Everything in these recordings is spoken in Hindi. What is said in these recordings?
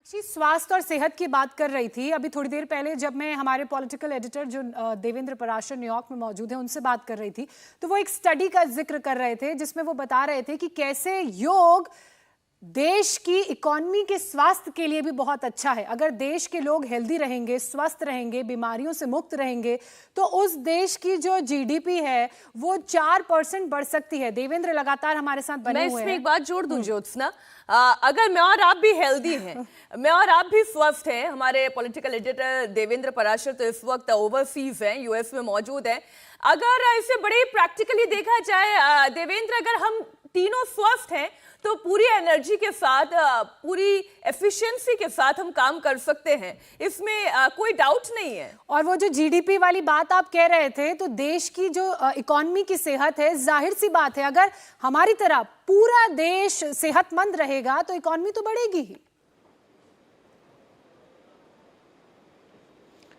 जी, स्वास्थ्य और सेहत की बात कर रही थी। अभी थोड़ी देर पहले जब मैं हमारे पॉलिटिकल एडिटर जो देवेंद्र पराशर न्यूयॉर्क में मौजूद है उनसे बात कर रही थी, तो वो एक स्टडी का जिक्र कर रहे थे जिसमें वो बता रहे थे कि कैसे योग देश की इकोनॉमी के स्वास्थ्य के लिए भी बहुत अच्छा है। अगर देश के लोग हेल्दी रहेंगे, स्वस्थ रहेंगे, बीमारियों से मुक्त रहेंगे, तो उस देश की जो जीडीपी है वो 4% बढ़ सकती है। देवेंद्र लगातार हमारे साथ बने हुए हैं। मैं इसमें एक बात जोड़ दूं ज्योत्सना, अगर मैं और आप भी हेल्दी हैं, मैं और आप भी स्वस्थ हैं, हमारे पॉलिटिकल एडिटर देवेंद्र पराशर तो इस वक्त ओवरसीज हैं, यूएस में मौजूद हैं। अगर इसे बड़े प्रैक्टिकली देखा जाए देवेंद्र, अगर हम तीनों स्वस्थ हैं तो पूरी एनर्जी के साथ, पूरी एफिशिएंसी के साथ हम काम कर सकते हैं, इसमें कोई डाउट नहीं है। और वो जो जीडीपी वाली बात आप कह रहे थे, तो देश की जो इकोनॉमी की सेहत है, जाहिर सी बात है अगर हमारी तरह पूरा देश सेहतमंद रहेगा तो इकोनॉमी तो बढ़ेगी ही।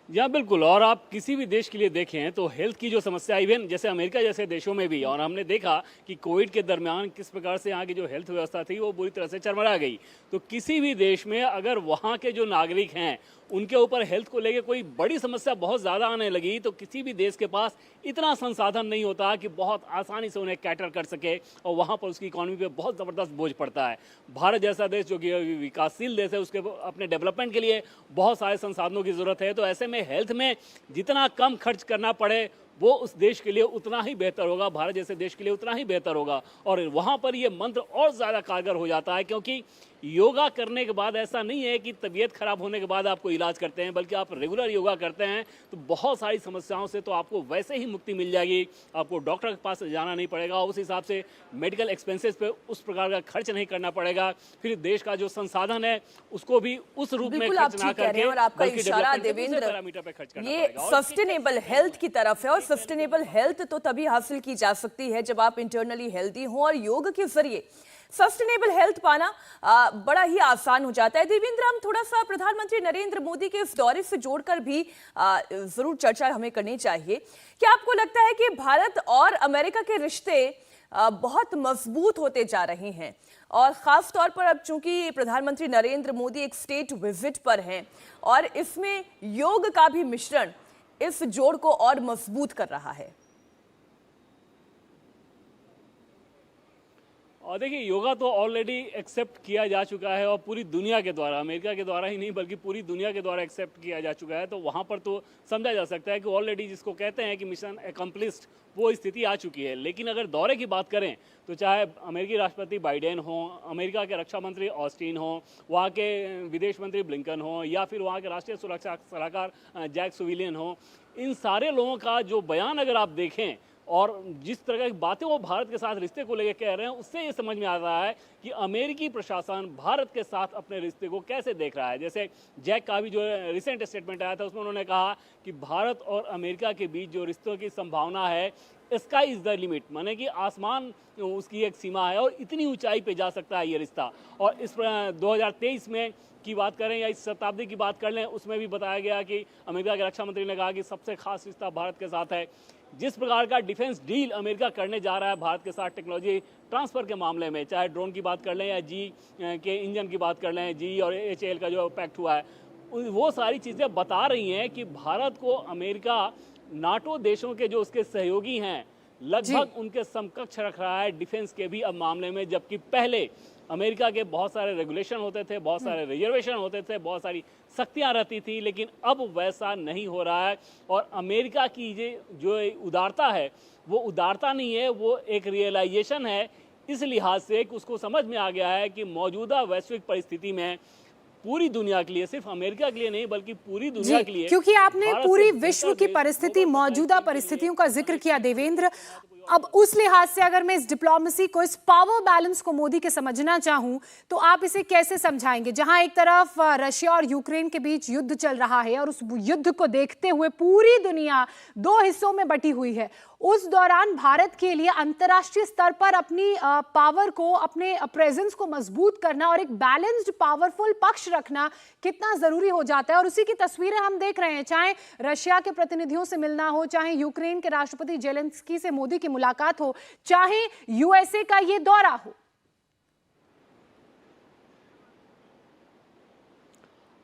या बिल्कुल, और आप किसी भी देश के लिए देखें तो हेल्थ की जो समस्या, इवन जैसे अमेरिका जैसे देशों में भी, और हमने देखा कि कोविड के दरमियान किस प्रकार से यहाँ की जो हेल्थ व्यवस्था थी वो बुरी तरह से चरमरा गई। तो किसी भी देश में अगर वहाँ के जो नागरिक हैं उनके ऊपर हेल्थ को लेकर कोई बड़ी समस्या बहुत ज़्यादा आने लगी, तो किसी भी देश के पास इतना संसाधन नहीं होता कि बहुत आसानी से उन्हें कैटर कर सके, और वहाँ पर उसकी इकोनॉमी पे बहुत ज़बरदस्त बोझ पड़ता है। भारत जैसा देश जो कि विकासशील देश है, उसके अपने डेवलपमेंट के लिए बहुत सारे संसाधनों की ज़रूरत है। तो ऐसे में हेल्थ में जितना कम खर्च करना पड़े वो उस देश के लिए उतना ही बेहतर होगा, भारत जैसे देश के लिए उतना ही बेहतर होगा। और वहाँ पर ये मंत्र और ज़्यादा कारगर हो जाता है, क्योंकि योगा करने के बाद ऐसा नहीं है कि तबीयत खराब होने के बाद आपको इलाज करते हैं, बल्कि आप रेगुलर योगा करते हैं तो बहुत सारी समस्याओं से तो आपको वैसे ही मुक्ति मिल जाएगी। आपको डॉक्टर के पास जाना नहीं पड़ेगा, उस हिसाब से मेडिकल एक्सपेंसेस पे उस प्रकार का खर्च नहीं करना पड़ेगा। फिर देश का जो संसाधन है उसको भी उस रूप में खर्च ना करके, और आपका इशारा देवेंद्र पैरामीटर पे खर्च करना ये पड़ेगा। सस्टेनेबल हेल्थ की तरफ है, और सस्टेनेबल हेल्थ तो तभी हासिल की जा सकती है जब आप इंटरनली हेल्दी हो, और योग के जरिए सस्टेनेबल हेल्थ पाना बड़ा ही आसान हो जाता है। देवेंद्र, हम थोड़ा सा प्रधानमंत्री नरेंद्र मोदी के इस दौरे से जोड़कर भी जरूर चर्चा हमें करनी चाहिए। क्या आपको लगता है कि भारत और अमेरिका के रिश्ते बहुत मजबूत होते जा रहे हैं, और खास तौर पर अब चूंकि प्रधानमंत्री नरेंद्र मोदी एक स्टेट विजिट पर हैं और इसमें योग का भी मिश्रण इस जोड़ को और मजबूत कर रहा है? और देखिए, योगा तो ऑलरेडी एक्सेप्ट किया जा चुका है, और पूरी दुनिया के द्वारा, अमेरिका के द्वारा ही नहीं बल्कि पूरी दुनिया के द्वारा एक्सेप्ट किया जा चुका है। तो वहाँ पर तो समझा जा सकता है कि ऑलरेडी जिसको कहते हैं कि मिशन एकम्प्लिस्ड, वो स्थिति आ चुकी है। लेकिन अगर दौरे की बात करें तो चाहे अमेरिकी राष्ट्रपति बाइडेन हो, अमेरिका के रक्षा मंत्री ऑस्टिन हो, वहाँ के विदेश मंत्री ब्लिंकन हो, या फिर वहाँ के राष्ट्रीय सुरक्षा सलाहकार जैक सुविलियन हो, इन सारे लोगों का जो बयान अगर आप देखें और जिस तरह की बातें वो भारत के साथ रिश्ते को लेकर कह रहे हैं, उससे ये समझ में आ रहा है कि अमेरिकी प्रशासन भारत के साथ अपने रिश्ते को कैसे देख रहा है। जैसे जैक का भी जो रिसेंट स्टेटमेंट आया था उसमें उन्होंने कहा कि भारत और अमेरिका के बीच जो रिश्तों की संभावना है, स्काई इज़ द लिमिट, माने कि आसमान उसकी एक सीमा है और इतनी ऊंचाई पे जा सकता है ये रिश्ता। और इस 2023 में की बात करें या इस शताब्दी की बात कर लें, उसमें भी बताया गया कि अमेरिका के रक्षा मंत्री ने कहा कि सबसे खास रिश्ता भारत के साथ है। जिस प्रकार का डिफेंस डील अमेरिका करने जा रहा है भारत के साथ टेक्नोलॉजी ट्रांसफ़र के मामले में, चाहे ड्रोन की बात कर लें या जी के इंजन की बात कर लें, जी और HAL का जो पैक्ट हुआ है, वो सारी चीज़ें बता रही हैं कि भारत को अमेरिका नाटो देशों के जो उसके सहयोगी हैं लगभग उनके समकक्ष रख रहा है डिफेंस के भी अब मामले में। जबकि पहले अमेरिका के बहुत सारे रेगुलेशन होते थे, बहुत सारे रिजर्वेशन होते थे, बहुत सारी सख्तियां रहती थी, लेकिन अब वैसा नहीं हो रहा है। और अमेरिका की जो उदारता है वो उदारता नहीं है, वो एक रियलाइजेशन है, इस लिहाज से कि उसको समझ में आ गया है कि मौजूदा वैश्विक परिस्थिति में पूरी दुनिया के लिए, सिर्फ अमेरिका के लिए नहीं बल्कि पूरी दुनिया के लिए, क्योंकि आपने पूरी विश्व की परिस्थिति, मौजूदा परिस्थितियों का जिक्र किया देवेंद्र, अब उस लिहाज से अगर मैं इस डिप्लोमेसी को, इस पावर बैलेंस को मोदी के समझना चाहूं तो आप इसे कैसे समझाएंगे? जहां एक तरफ रशिया और यूक्रेन के बीच युद्ध चल रहा है और उस युद्ध को देखते हुए पूरी दुनिया दो हिस्सों में बटी हुई है, उस दौरान भारत के लिए अंतर्राष्ट्रीय स्तर पर अपनी पावर को, अपने प्रेजेंस को मजबूत करना और एक बैलेंस्ड पावरफुल पक्ष रखना कितना जरूरी हो जाता है। और उसी की तस्वीरें हम देख रहे हैं, चाहे रशिया के प्रतिनिधियों से मिलना हो, चाहे यूक्रेन के राष्ट्रपति जेलेंस्की से मोदी की मुलाकात हो, चाहे यूएसए का ये दौरा हो।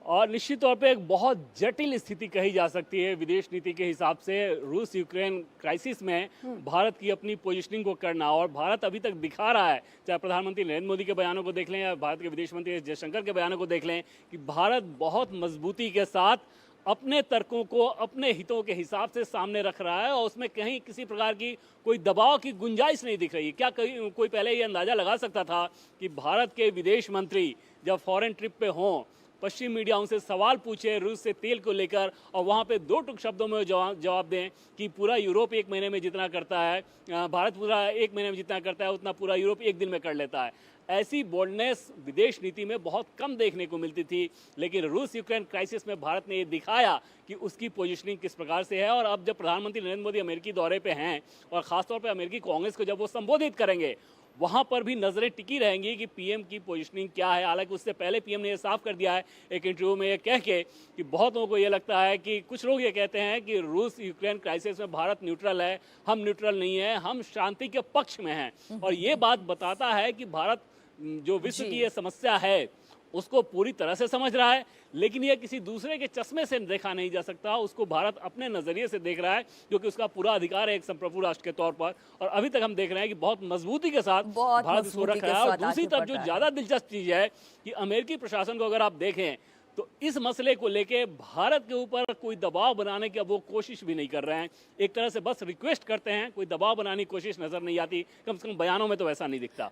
और निश्चित तौर पे एक बहुत जटिल स्थिति कही जा सकती है विदेश नीति के हिसाब से। रूस यूक्रेन क्राइसिस में भारत की अपनी पोजीशनिंग को करना, और भारत अभी तक दिखा रहा है, चाहे प्रधानमंत्री नरेंद्र मोदी के बयानों को देख लें या भारत के विदेश मंत्री एस जयशंकर के बयानों को देख लें, कि भारत बहुत मजबूती के साथ अपने तर्कों को अपने हितों के हिसाब से सामने रख रहा है, और उसमें कहीं किसी प्रकार की कोई दबाव की गुंजाइश नहीं दिख रही। क्या कोई पहले ये अंदाजा लगा सकता था कि भारत के विदेश मंत्री जब फॉरेन ट्रिप पे हों, पश्चिम मीडिया उनसे सवाल पूछे रूस से तेल को लेकर, और वहाँ पे दो टुक शब्दों में जवाब दें कि पूरा यूरोप एक महीने में जितना करता है, भारत पूरा एक महीने में जितना करता है उतना पूरा यूरोप एक दिन में कर लेता है। ऐसी बोल्डनेस विदेश नीति में बहुत कम देखने को मिलती थी, लेकिन रूस यूक्रेन क्राइसिस में भारत ने ये दिखाया कि उसकी पोजीशनिंग किस प्रकार से है। और अब जब प्रधानमंत्री नरेंद्र मोदी अमेरिकी दौरे पे हैं, और ख़ासतौर पे अमेरिकी कांग्रेस को जब वो संबोधित करेंगे, वहाँ पर भी नज़रें टिकी रहेंगी कि पीएम की पोजीशनिंग क्या है। हालांकि उससे पहले पीएम ने ये साफ कर दिया है एक इंटरव्यू में ये कह के कि बहुत लोगों को ये लगता है कि कुछ लोग ये कहते हैं कि रूस यूक्रेन क्राइसिस में भारत न्यूट्रल है, हम न्यूट्रल नहीं है, हम शांति के पक्ष में हैं। और ये बात बताता है कि भारत जो विश्व की ये समस्या है उसको पूरी तरह से समझ रहा है, लेकिन यह किसी दूसरे के चश्मे से देखा नहीं जा सकता। उसको भारत अपने नजरिए से देख रहा है, जो कि उसका पूरा अधिकार है एक संप्रभु राष्ट्र के तौर पर। और अभी तक हम देख रहे हैं कि बहुत मजबूती के साथ भारत इसको रख रहा है। और दूसरी तरफ जो ज्यादा दिलचस्प चीज है कि अमेरिकी प्रशासन को अगर आप देखें तो इस मसले को लेके भारत के ऊपर कोई दबाव बनाने की अब वो कोशिश भी नहीं कर रहे हैं। एक तरह से बस रिक्वेस्ट करते हैं, कोई दबाव बनाने की कोशिश नजर नहीं आती, कम से कम बयानों में तो वैसा नहीं दिखता।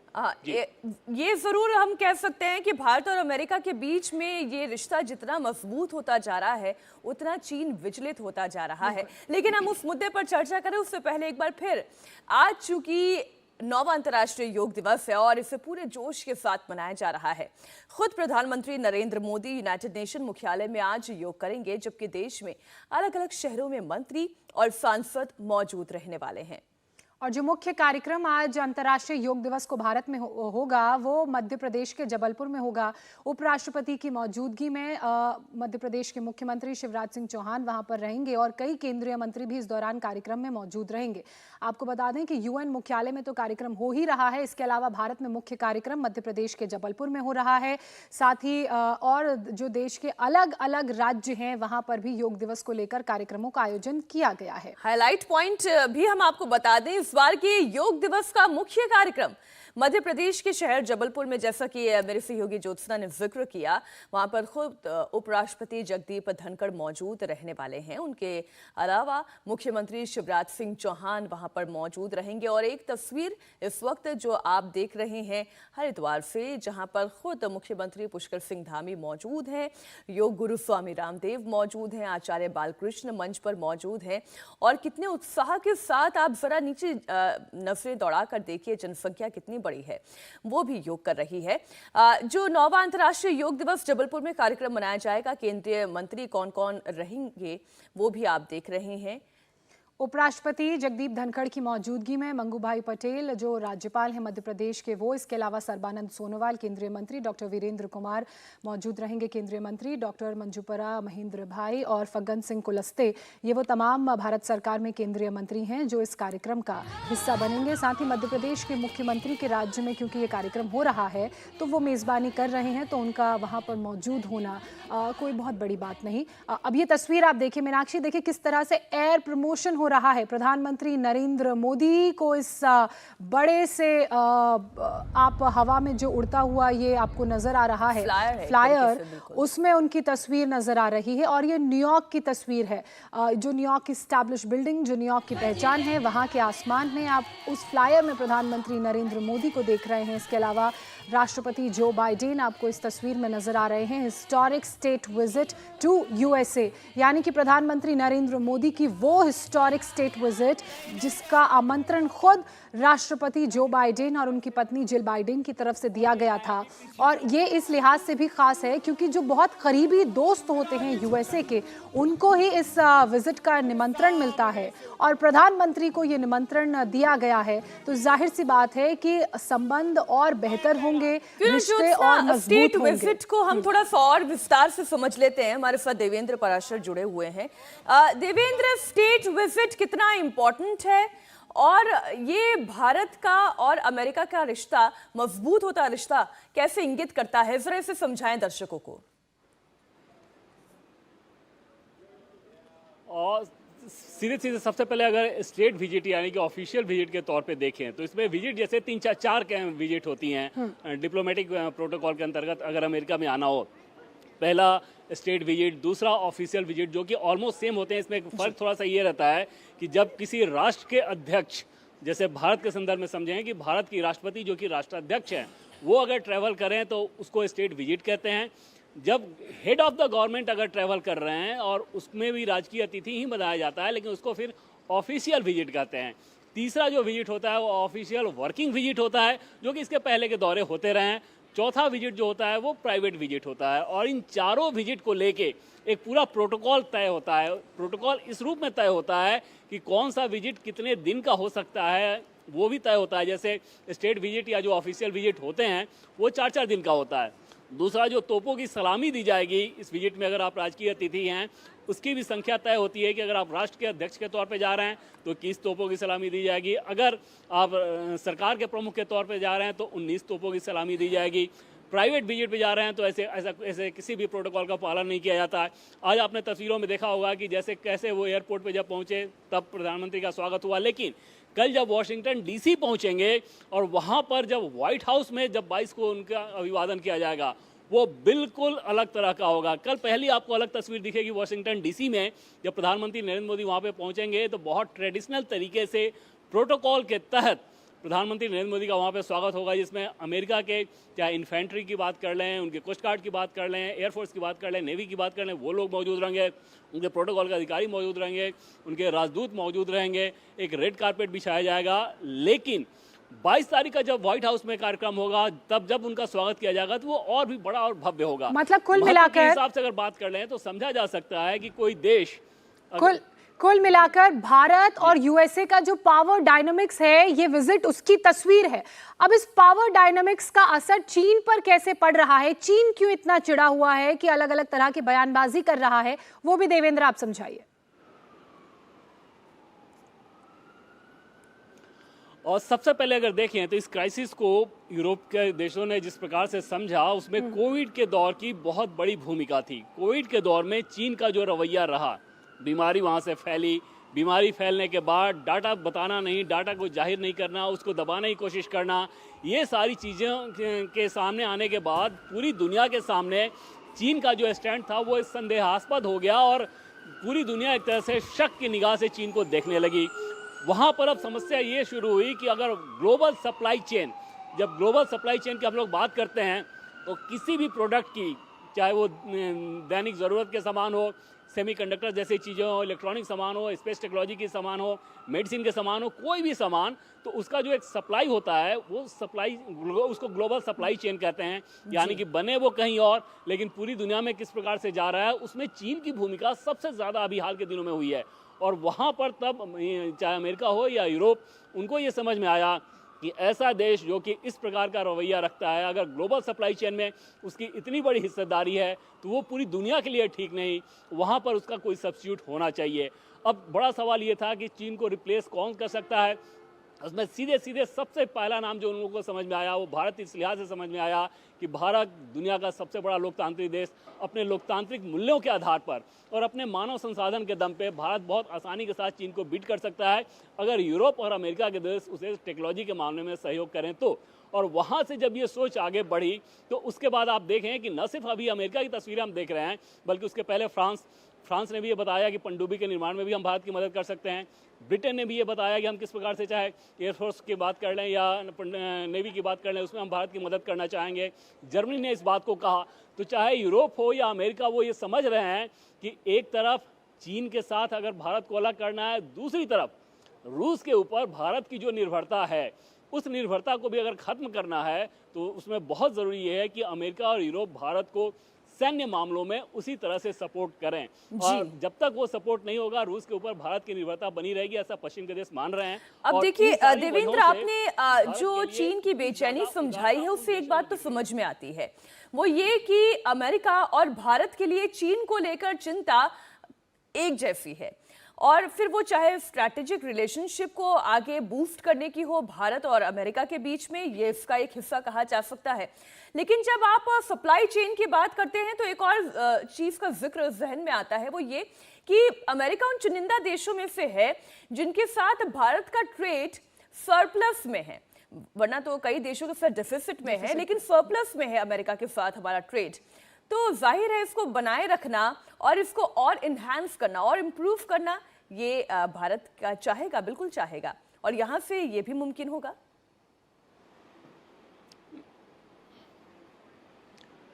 ये जरूर हम कह सकते हैं कि भारत और अमेरिका के बीच में ये रिश्ता जितना मजबूत होता जा रहा है उतना चीन विचलित होता जा रहा है। लेकिन हम उस मुद्दे पर चर्चा करें उससे पहले एक बार फिर, आज चूंकि 9वां अंतर्राष्ट्रीय योग दिवस है और इसे पूरे जोश के साथ मनाया जा रहा है। खुद प्रधानमंत्री नरेंद्र मोदी यूनाइटेड नेशन मुख्यालय में आज योग करेंगे, जबकि देश में अलग अलग शहरों में मंत्री और सांसद मौजूद रहने वाले हैं। और जो मुख्य कार्यक्रम आज अंतर्राष्ट्रीय योग दिवस को भारत में होगा वो मध्य प्रदेश के जबलपुर में होगा। उपराष्ट्रपति की मौजूदगी में मध्य प्रदेश के मुख्यमंत्री शिवराज सिंह चौहान वहां पर रहेंगे और कई केंद्रीय मंत्री भी इस दौरान कार्यक्रम में मौजूद रहेंगे। आपको बता दें कि यूएन मुख्यालय में तो कार्यक्रम हो ही रहा है, इसके अलावा भारत में मुख्य कार्यक्रम मध्य प्रदेश के जबलपुर में हो रहा है। साथ ही और जो देश के अलग अलग राज्य हैं वहां पर भी योग दिवस को लेकर कार्यक्रमों का आयोजन किया गया है। हाईलाइट पॉइंट भी हम आपको बता दें, इस बार के योग दिवस का मुख्य कार्यक्रम मध्य प्रदेश के शहर जबलपुर में, जैसा कि मेरे सहयोगी ज्योत्सना ने जिक्र किया, वहां पर खुद उपराष्ट्रपति जगदीप धनखड़ मौजूद रहने वाले हैं। उनके अलावा मुख्यमंत्री शिवराज सिंह चौहान वहां पर मौजूद रहेंगे। और एक तस्वीर इस वक्त जो आप देख रहे हैं हरिद्वार से, जहां पर खुद मुख्यमंत्री पुष्कर सिंह धामी मौजूद हैं, योग गुरु स्वामी रामदेव मौजूद हैं, आचार्य बालकृष्ण मंच पर मौजूद हैं। और कितने उत्साह के साथ आप जरा नीचे नजरें दौड़ा कर देखिए, जनसंख्या कितनी बड़ी है, वो भी योग कर रही है। जो 9वां अंतर्राष्ट्रीय योग दिवस जबलपुर में कार्यक्रम मनाया जाएगा, केंद्रीय मंत्री कौन कौन रहेंगे वो भी आप देख रहे हैं। उपराष्ट्रपति जगदीप धनखड़ की मौजूदगी में मंगू भाई पटेल जो राज्यपाल हैं मध्य प्रदेश के वो, इसके अलावा सर्बानंद सोनोवाल केंद्रीय मंत्री, डॉक्टर वीरेंद्र कुमार मौजूद रहेंगे केंद्रीय मंत्री, डॉक्टर मंजूपरा महेंद्र भाई और फग्गन सिंह कुलस्ते, ये वो तमाम भारत सरकार में केंद्रीय मंत्री हैं जो इस कार्यक्रम का हिस्सा बनेंगे। साथ ही मध्य प्रदेश के मुख्यमंत्री के राज्य में क्योंकि ये कार्यक्रम हो रहा है तो वो मेज़बानी कर रहे हैं, तो उनका वहाँ पर मौजूद होना कोई बहुत बड़ी बात नहीं। अब ये तस्वीर आप देखिए मीनाक्षी, देखिए किस तरह से एयर प्रमोशन हो रहा है। प्रधानमंत्री नरेंद्र मोदी को इस बड़े से आप हवा में जो उड़ता हुआ ये आपको नजर आ रहा है फ्लायर, उसमें उनकी तस्वीर नजर आ रही है। और ये न्यूयॉर्क की तस्वीर है, जो न्यूयॉर्क की स्टैब्लिश बिल्डिंग, जो न्यूयॉर्क की पहचान है, वहां के आसमान में आप उस फ्लायर में प्रधानमंत्री नरेंद्र मोदी को देख रहे हैं। इसके अलावा राष्ट्रपति जो बाइडेन आपको इस तस्वीर में नजर आ रहे हैं। Historic state visit to USA, यानी कि प्रधानमंत्री नरेंद्र मोदी की वो हिस्टोरिक स्टेट विजिट जिसका आमंत्रण खुद राष्ट्रपति जो बाइडेन और उनकी पत्नी जिल बाइडेन की तरफ से दिया गया था। और ये इस लिहाज से भी खास है क्योंकि जो बहुत करीबी दोस्त होते हैं यूएसए के, उनको ही इस विजिट का निमंत्रण मिलता है और प्रधानमंत्री को ये निमंत्रण दिया गया है, तो जाहिर सी बात है कि संबंध और बेहतर होंगे, रिश्ते और मजबूत होंगे। विजिट को हम थोड़ा सा और विस्तार से समझ लेते हैं। हमारे साथ देवेंद्र पराशर जुड़े हुए हैं। देवेंद्र, स्टेट विजिट कितना इंपॉर्टेंट है और ये भारत का और अमेरिका का रिश्ता, मजबूत होता रिश्ता कैसे इंगित करता है, जरा इसे समझाएं दर्शकों को। और सीधे सीधे सबसे पहले अगर स्टेट विजिट यानी कि ऑफिशियल विजिट के तौर पे देखें तो इसमें विजिट जैसे 3-4 विजिट होती हैं डिप्लोमेटिक प्रोटोकॉल के अंतर्गत अगर अमेरिका में आना हो। पहला स्टेट विजिट, दूसरा ऑफिशियल विजिट, जो कि ऑलमोस्ट सेम होते हैं। इसमें एक फ़र्क थोड़ा सा ये रहता है कि जब किसी राष्ट्र के अध्यक्ष, जैसे भारत के संदर्भ में समझें कि भारत की राष्ट्रपति जो कि राष्ट्राध्यक्ष हैं, वो अगर ट्रैवल करें तो उसको स्टेट विजिट कहते हैं। जब हेड ऑफ द गवर्नमेंट अगर ट्रैवल कर रहे हैं और उसमें भी राजकीय अतिथि ही बनाया जाता है, लेकिन उसको फिर ऑफिशियल विजिट कहते हैं। तीसरा जो विजिट होता है वो ऑफिशियल वर्किंग विजिट होता है, जो कि इसके पहले के दौरे होते रहे हैं। चौथा विजिट जो होता है वो प्राइवेट विजिट होता है। और इन चारों विजिट को लेके एक पूरा प्रोटोकॉल तय होता है। प्रोटोकॉल इस रूप में तय होता है कि कौन सा विजिट कितने दिन का हो सकता है, वो भी तय होता है। जैसे स्टेट विजिट या जो ऑफिशियल विजिट होते हैं वो 4-4 दिन का होता है। दूसरा, जो तोपों की सलामी दी जाएगी इस विजिट में, अगर आप राजकीय अतिथि हैं, उसकी भी संख्या तय होती है कि अगर आप राष्ट्र के अध्यक्ष के तौर पे जा रहे हैं तो 21 तोपों की सलामी दी जाएगी। अगर आप सरकार के प्रमुख के तौर पे जा रहे हैं तो 19 तोपों की सलामी दी जाएगी। प्राइवेट विजिट पे जा रहे हैं तो ऐसे किसी भी प्रोटोकॉल का पालन नहीं किया जाता है। आज आपने तस्वीरों में देखा होगा कि जैसे कैसे वो एयरपोर्ट पे जब पहुंचे तब प्रधानमंत्री का स्वागत हुआ, लेकिन कल जब वॉशिंगटन डीसी पहुंचेंगे और वहां पर जब व्हाइट हाउस में जब 22 को उनका अभिवादन किया जाएगा, वो बिल्कुल अलग तरह का होगा। कल पहली आपको अलग तस्वीर दिखेगी वॉशिंगटन डीसी में। जब प्रधानमंत्री नरेंद्र मोदी वहां पे पहुंचेंगे तो बहुत ट्रेडिशनल तरीके से प्रोटोकॉल के तहत प्रधानमंत्री नरेंद्र मोदी का वहाँ पे स्वागत होगा, जिसमें अमेरिका के चाहे इन्फेंट्री की बात कर लें, उनके कोस्ट गार्ड की बात कर लें, एयरफोर्स की बात कर लें, नेवी की बात कर लें, वो लोग मौजूद रहेंगे, उनके प्रोटोकॉल के अधिकारी मौजूद रहेंगे, उनके राजदूत मौजूद रहेंगे, एक रेड कारपेट बिछाया जाएगा। लेकिन 22 तारीख का जब व्हाइट हाउस में कार्यक्रम होगा, तब जब उनका स्वागत किया जाएगा तो वो और भी बड़ा और भव्य होगा। मतलब कुल मिलाकर हिसाब से अगर बात कर लें तो समझा जा सकता है कि कोई देश कुल मिलाकर भारत और यूएसए का जो पावर डायनामिक्स है, ये विजिट उसकी तस्वीर है। अब इस पावर डायनामिक्स का असर चीन पर कैसे पड़ रहा है, चीन क्यों इतना चिढ़ा हुआ है कि अलग अलग तरह की बयानबाजी कर रहा है, वो भी देवेंद्र आप समझाइए। और सबसे पहले अगर देखें तो इस क्राइसिस को यूरोप के देशों ने जिस प्रकार से समझा, उसमें कोविड के दौर की बहुत बड़ी भूमिका थी। कोविड के दौर में चीन का जो रवैया रहा, बीमारी वहाँ से फैली, बीमारी फैलने के बाद डाटा बताना नहीं, डाटा को जाहिर नहीं करना, उसको दबाने की कोशिश करना, ये सारी चीज़ें के सामने आने के बाद पूरी दुनिया के सामने चीन का जो स्टैंड था वो संदेहास्पद हो गया और पूरी दुनिया एक तरह से शक की निगाह से चीन को देखने लगी। वहाँ पर अब समस्या ये शुरू हुई कि अगर ग्लोबल सप्लाई चेन, जब ग्लोबल सप्लाई चेन की हम लोग बात करते हैं तो किसी भी प्रोडक्ट की, चाहे वो दैनिक ज़रूरत के सामान हो, सेमीकंडक्टर जैसी चीज़ें हो, इलेक्ट्रॉनिक सामान हो, स्पेस टेक्नोलॉजी की सामान हो, मेडिसिन के सामान हो, कोई भी सामान, तो उसका जो एक सप्लाई होता है वो सप्लाई, उसको ग्लोबल सप्लाई चेन कहते हैं। यानी कि बने वो कहीं और, लेकिन पूरी दुनिया में किस प्रकार से जा रहा है, उसमें चीन की भूमिका सबसे ज़्यादा अभी हाल के दिनों में हुई है। और वहाँ पर तब चाहे अमेरिका हो या यूरोप, उनको ये समझ में आया कि ऐसा देश जो कि इस प्रकार का रवैया रखता है, अगर ग्लोबल सप्लाई चेन में उसकी इतनी बड़ी हिस्सेदारी है तो वो पूरी दुनिया के लिए ठीक नहीं, वहाँ पर उसका कोई सब्स्टिट्यूट होना चाहिए। अब बड़ा सवाल ये था कि चीन को रिप्लेस कौन कर सकता है। उसमें सीधे सीधे सबसे पहला नाम जो उन लोगों को समझ में आया वो भारत इस लिहाज से समझ में आया कि भारत दुनिया का सबसे बड़ा लोकतांत्रिक देश, अपने लोकतांत्रिक मूल्यों के आधार पर और अपने मानव संसाधन के दम पे भारत बहुत आसानी के साथ चीन को बीट कर सकता है अगर यूरोप और अमेरिका के देश उसे टेक्नोलॉजी के मामले में सहयोग करें तो। और वहाँ से जब ये सोच आगे बढ़ी तो उसके बाद आप देखें कि न सिर्फ अभी अमेरिका की तस्वीरें हम देख रहे हैं, बल्कि उसके पहले फ्रांस ने भी ये बताया कि पनडुब्बी के निर्माण में भी हम भारत की मदद कर सकते हैं। ब्रिटेन ने भी ये बताया कि हम किस प्रकार से, चाहे एयरफोर्स की बात कर लें या नेवी की बात कर लें, उसमें हम भारत की मदद करना चाहेंगे। जर्मनी ने इस बात को कहा। तो चाहे यूरोप हो या अमेरिका, वो ये समझ रहे हैं कि एक तरफ चीन के साथ अगर भारत को अलग करना है, दूसरी तरफ रूस के ऊपर भारत की जो निर्भरता है, उस निर्भरता को भी अगर खत्म करना है तो उसमें बहुत ज़रूरी ये है कि अमेरिका और यूरोप भारत को सैन्य मामलों में उसी तरह से सपोर्ट करें। और जब तक वो सपोर्ट नहीं होगा, रूस के ऊपर भारत की निर्भरता बनी रहेगी, ऐसा पश्चिम के देश मान रहे हैं। अब देखिए देवेंद्र, आपने जो चीन की बेचैनी समझाई है उससे एक बात तो समझ में आती है, वो ये कि अमेरिका और भारत के लिए चीन को लेकर चिंता एक जैसी है। और फिर वो चाहे स्ट्रैटेजिक रिलेशनशिप को आगे बूस्ट करने की हो भारत और अमेरिका के बीच में, ये इसका एक हिस्सा कहा जा सकता है। लेकिन जब आप सप्लाई चेन की बात करते हैं तो एक और चीज का जिक्र जहन में आता है, वो ये कि अमेरिका उन चुनिंदा देशों में से है जिनके साथ भारत का ट्रेड सरप्लस में है, वरना तो कई देशों के साथ डेफिसिट में है, लेकिन सरप्लस में है अमेरिका के साथ हमारा ट्रेड। तो जाहिर है इसको बनाए रखना और इसको और इन्हांस करना और इम्प्रूव करना ये भारत का चाहेगा, बिल्कुल चाहेगा, और यहां से ये भी मुमकिन होगा।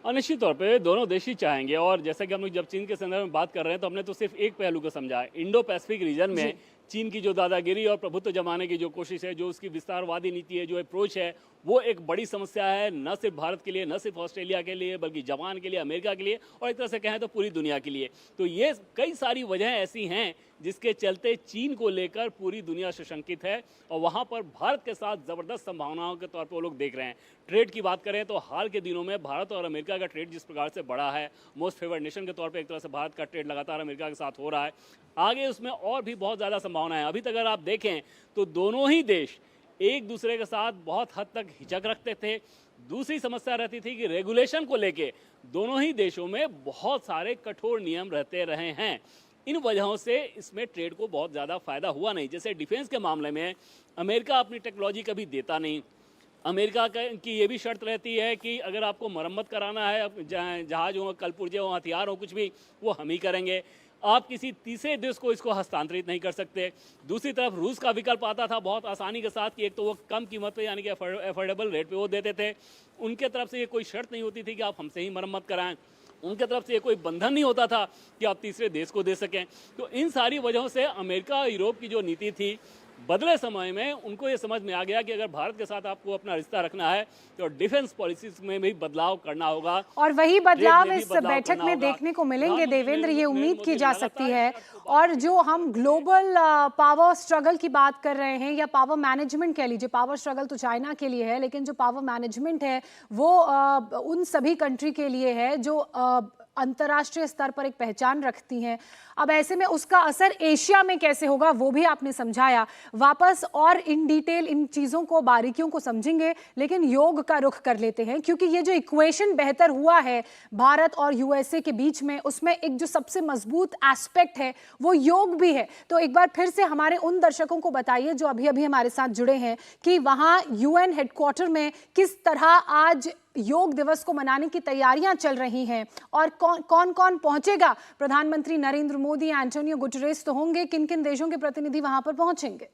निश्चित तौर पे दोनों देश ही चाहेंगे, और जैसा कि हम लोग जब चीन के संदर्भ में बात कर रहे हैं तो हमने तो सिर्फ एक पहलू को समझा है। इंडो पैसिफिक रीजन में चीन की जो दादागिरी और प्रभुत्व जमाने की जो कोशिश है, जो उसकी विस्तारवादी नीति है, जो अप्रोच है, वो एक बड़ी समस्या है, न सिर्फ भारत के लिए, न सिर्फ ऑस्ट्रेलिया के लिए, बल्कि जापान के लिए, अमेरिका के लिए, और एक तरह से कहें तो पूरी दुनिया के लिए। तो ये कई सारी वजहें ऐसी हैं जिसके चलते चीन को लेकर पूरी दुनिया सशंकित है, और वहाँ पर भारत के साथ ज़बरदस्त संभावनाओं के तौर पर वो लोग देख रहे हैं। ट्रेड की बात करें तो हाल के दिनों में भारत और अमेरिका का ट्रेड जिस प्रकार से बढ़ा है, मोस्ट फेवर्ड नेशन के तौर पर एक तरह से भारत का ट्रेड लगातार अमेरिका के साथ हो रहा है। आगे उसमें और भी बहुत ज़्यादा संभावना है। अभी तक अगर आप देखें तो दोनों ही देश एक दूसरे के साथ बहुत हद तक हिचक रखते थे। दूसरी समस्या रहती थी कि रेगुलेशन को लेके दोनों ही देशों में बहुत सारे कठोर नियम रहते रहे हैं। इन वजहों से इसमें ट्रेड को बहुत ज़्यादा फायदा हुआ नहीं। जैसे डिफेंस के मामले में अमेरिका अपनी टेक्नोलॉजी कभी देता नहीं। अमेरिका की ये भी शर्त रहती है कि अगर आपको मरम्मत कराना है, जहाज हो, कलपुर्जे हो, हथियार हो, कुछ भी, वो हम ही करेंगे। आप किसी तीसरे देश को इसको हस्तांतरित नहीं कर सकते। दूसरी तरफ रूस का विकल्प आता था बहुत आसानी के साथ कि एक तो वो कम कीमत पे यानी कि अफोर्डेबल रेट पे वो देते थे। उनके तरफ से ये कोई शर्त नहीं होती थी कि आप हमसे ही मरम्मत कराएं। उनके तरफ से ये कोई बंधन नहीं होता था कि आप तीसरे देश को दे सकें। तो इन सारी वजहों से अमेरिका यूरोप की जो नीति थी, बदले समय में उनको ये समझ में आ गया कि अगर भारत के साथ आपको अपना रिश्ता रखना है तो डिफेंस पॉलिसीज में भी बदलाव करना होगा, और वही बदलाव इस बैठक में देखने को मिलेंगे। देवेंद्र, ये उम्मीद की जा सकती है। और जो हम ग्लोबल पावर स्ट्रगल की बात कर रहे हैं, या पावर मैनेजमेंट कह लीजिए, पावर स्ट्रगल तो चाइना के लिए है, लेकिन जो पावर मैनेजमेंट है वो उन सभी कंट्री के लिए है जो अंतर्राष्ट्रीय स्तर पर एक पहचान रखती हैं। अब ऐसे में उसका असर एशिया में कैसे होगा वो भी आपने समझाया। वापस और इन डिटेल इन चीज़ों को, बारीकियों को समझेंगे, लेकिन योग का रुख कर लेते हैं, क्योंकि ये जो इक्वेशन बेहतर हुआ है भारत और यूएसए के बीच में, उसमें एक जो सबसे मजबूत एस्पेक्ट है वो योग भी है। तो एक बार फिर से हमारे उन दर्शकों को बताइए जो अभी अभी हमारे साथ जुड़े हैं कि वहाँ यूएन हेडक्वार्टर में किस तरह आज योग दिवस को मनाने की तैयारियां चल रही हैं, और कौन कौन पहुंचेगा। प्रधानमंत्री नरेंद्र मोदी, एंटोनियो गुटेरेस तो होंगे, किन किन देशों के प्रतिनिधि वहां पर पहुंचेंगे।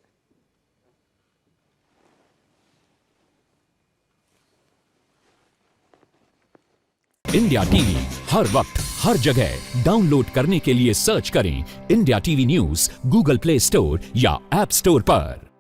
इंडिया टीवी हर वक्त हर जगह डाउनलोड करने के लिए सर्च करें India TV news Google play store या ऐप स्टोर पर।